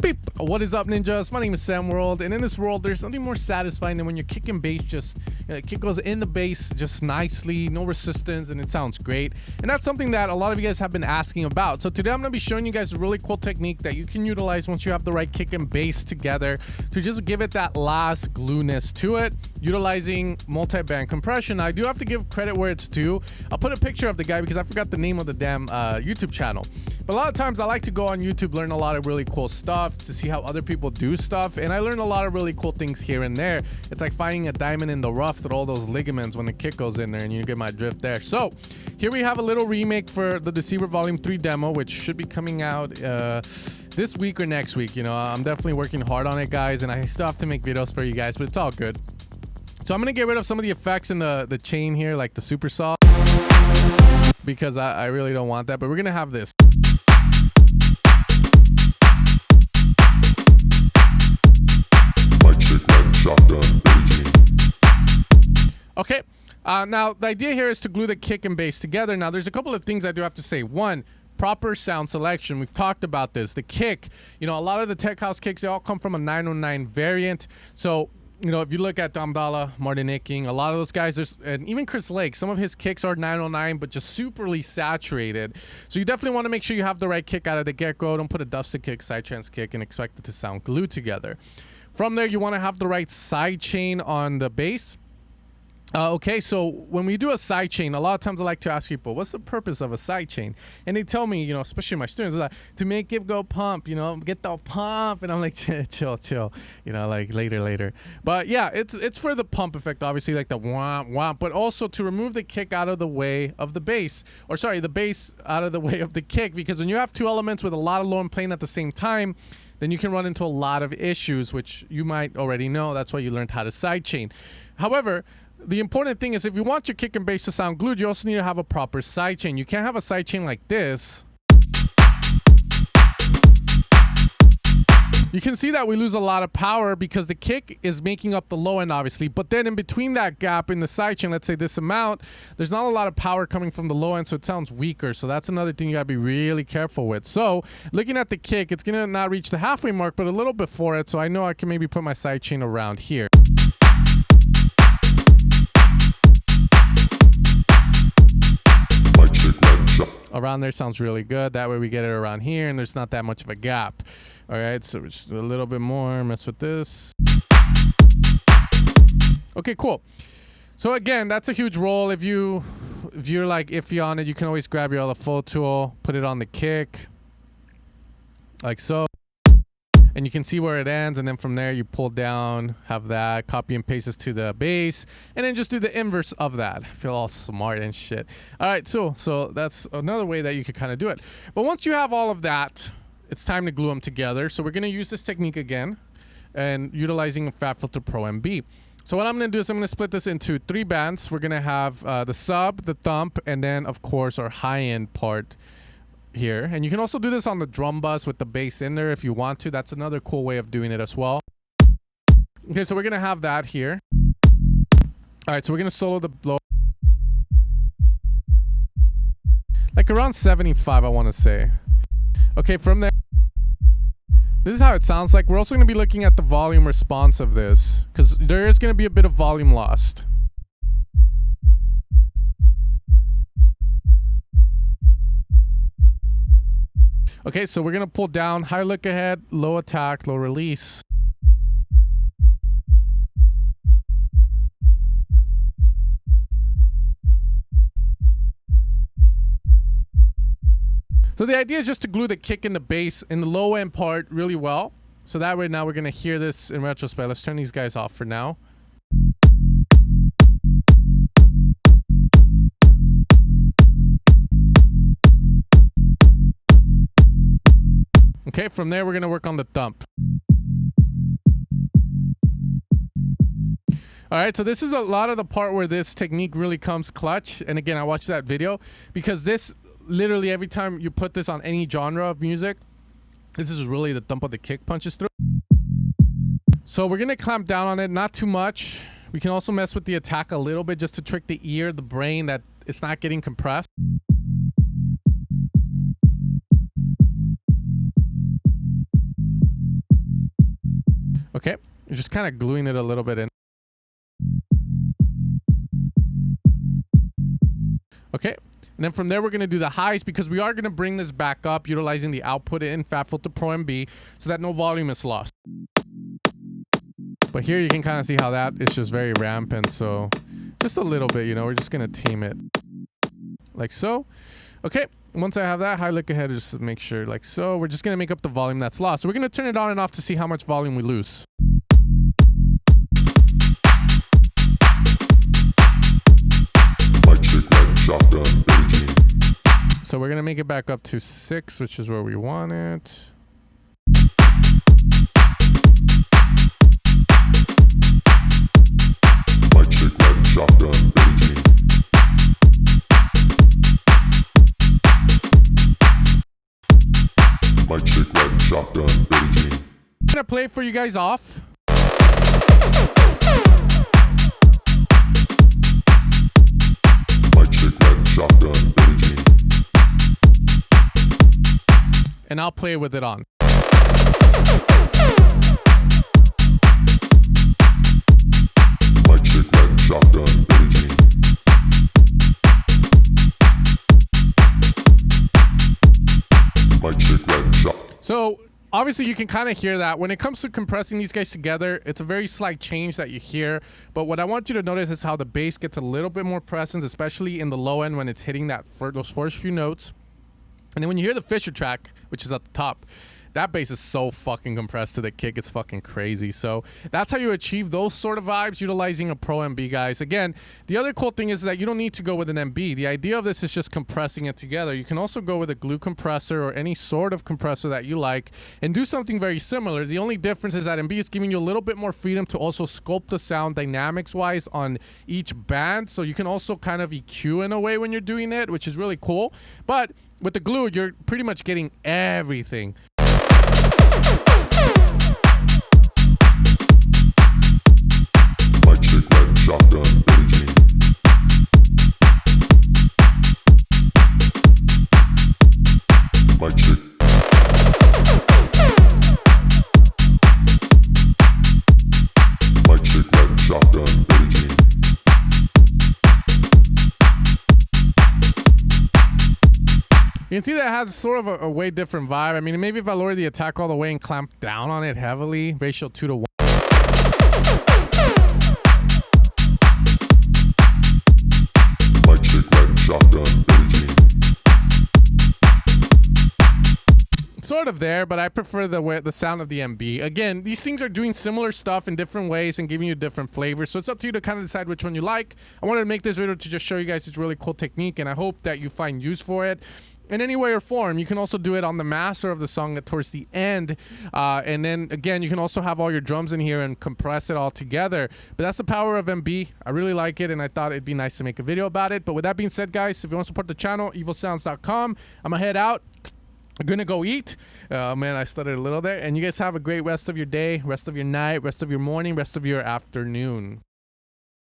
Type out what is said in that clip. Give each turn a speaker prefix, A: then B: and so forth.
A: Beep. What is up, ninjas? My name is Sam World, and in this world there's nothing more satisfying than when you're kicking bass, just kick goes in the bass just nicely, no resistance, and it sounds great. And that's something that a lot of you guys have been asking about. So today I'm going to be showing you guys a really cool technique that you can utilize once you have the right kick and bass together to just give it that last glueness to it, utilizing multi-band compression. I do have to give credit where it's due. I'll put a picture of the guy because I forgot the name of the damn YouTube channel. But a lot of times I like to go on YouTube, learn a lot of really cool stuff to see how other people do stuff, and I learned a lot of really cool things here and there. It's like finding a diamond in the rough with all those ligaments when the kick goes in there, and you get my drift there. So here we have a little remake for the Deceiver Volume 3 demo, which should be coming out this week or next week. You know, I'm definitely working hard on it, guys, and I still have to make videos for you guys, but it's all good. So I'm gonna get rid of some of the effects in the chain here, like the super saw, because I really don't want that, but we're gonna have this. Okay, now the idea here is to glue the kick and bass together. Now there's a couple of things I do have to say. One, proper sound selection. We've talked about this. The kick, you know, a lot of the tech house kicks, they all come from a 909 variant. So, you know, if you look at Dom Martin Icking, a lot of those guys, and even Chris Lake, some of his kicks are 909, but just superly saturated. So you definitely want to make sure you have the right kick out of the get-go. Don't put a dubstep kick, sidechain kick, and expect it to sound glued together. From there, you want to have the right sidechain on the bass. Okay, so when we do a sidechain, a lot of times I like to ask people, what's the purpose of a sidechain? And they tell me, you know, especially my students, like, to make it go pump, you know, get the pump. And I'm like, chill, you know, like later. But yeah, it's for the pump effect, obviously, like the womp womp, but also to remove the kick out of the way of the bass, or sorry, the bass out of the way of the kick, because when you have two elements with a lot of low and playing at the same time, then you can run into a lot of issues, which you might already know. That's why you learned how to sidechain. However, the important thing is if you want your kick and bass to sound glued, you also need to have a proper sidechain. You can't have a sidechain like this. You can see that we lose a lot of power because the kick is making up the low end, obviously. But then in between that gap in the sidechain, let's say this amount, there's not a lot of power coming from the low end, so it sounds weaker. So that's another thing you gotta be really careful with. So looking at the kick, it's gonna not reach the halfway mark, but a little before it. So I know I can maybe put my sidechain around here. Around there sounds really good. That way we get it around here and there's not that much of a gap. All right, so just a little bit more, mess with this. Okay, cool. So again, that's a huge roll. If you're like iffy on it, you can always grab your LFO tool, put it on the kick, like so. And you can see where it ends, and then from there you pull down, have that, copy and paste this to the bass, and then just do the inverse of that. I feel all smart and shit. All right, so that's another way that you could kind of do it. But once you have all of that, it's time to glue them together. So we're gonna use this technique again, and utilizing Fat Filter Pro MB. So what I'm gonna do is I'm gonna split this into 3 bands. We're gonna have the sub, the thump, and then of course our high-end part here. And you can also do this on the drum bus with the bass in there if you want to. That's another cool way of doing it as well. Okay, so we're gonna have that here. All right, so we're gonna solo the blow like around 75, I want to say. Okay, from there, this is how it sounds like. We're also gonna be looking at the volume response of this because there is gonna be a bit of volume lost. Okay, so we're gonna pull down, high look ahead, low attack, low release. So the idea is just to glue the kick and the bass in the low end part really well. So that way now we're gonna hear this in retrospect. Let's turn these guys off for now. Okay, from there we're gonna work on the thump. All right, so this is a lot of the part where this technique really comes clutch. And again, I watched that video because this literally every time you put this on any genre of music, this is really the thump of the kick punches through. So we're gonna clamp down on it, not too much. We can also mess with the attack a little bit just to trick the ear, the brain, that it's not getting compressed. Okay, you're just kind of gluing it a little bit in. Okay, and then from there we're going to do the highs, because we are going to bring this back up utilizing the output in FabFilter Pro MB so that no volume is lost. But here you can kind of see how that is just very rampant, so just a little bit, you know, we're just going to tame it like so. Okay, once I have that, high look ahead, just to make sure like so. We're just going to make up the volume that's lost. So we're going to turn it on and off to see how much volume we lose. So we're going to make it back up to 6, which is where we want it. I'm gonna play it for you guys off. And I'll play with it on. So obviously you can kind of hear that when it comes to compressing these guys together, it's a very slight change that you hear. But what I want you to notice is how the bass gets a little bit more presence, especially in the low end when it's hitting that those first few notes. And then when you hear the Fisher track, which is at the top, that bass is so fucking compressed to the kick. It's fucking crazy. So that's how you achieve those sort of vibes utilizing a Pro MB, guys. Again, the other cool thing is that you don't need to go with an MB. The idea of this is just compressing it together. You can also go with a glue compressor or any sort of compressor that you like and do something very similar. The only difference is that MB is giving you a little bit more freedom to also sculpt the sound dynamics-wise on each band. So you can also kind of EQ in a way when you're doing it, which is really cool. But with the glue, you're pretty much getting everything. You can see that it has sort of a way different vibe. I mean, maybe if I lower the attack all the way and clamp down on it heavily, ratio 2 to 1. Sort of there, but I prefer the sound of the MB. Again, these things are doing similar stuff in different ways and giving you different flavors, so it's up to you to kind of decide which one you like. I wanted to make this video to just show you guys this really cool technique, and I hope that you find use for it in any way or form. You can also do it on the master of the song towards the end, and then again you can also have all your drums in here and compress it all together. But that's the power of MB. I really like it, and I thought it'd be nice to make a video about it. But with that being said, guys, if you want to support the channel, evilsounds.com. I'm gonna head out. I'm gonna go eat. Man, I stuttered a little there. And you guys have a great rest of your day, rest of your night, rest of your morning, rest of your afternoon.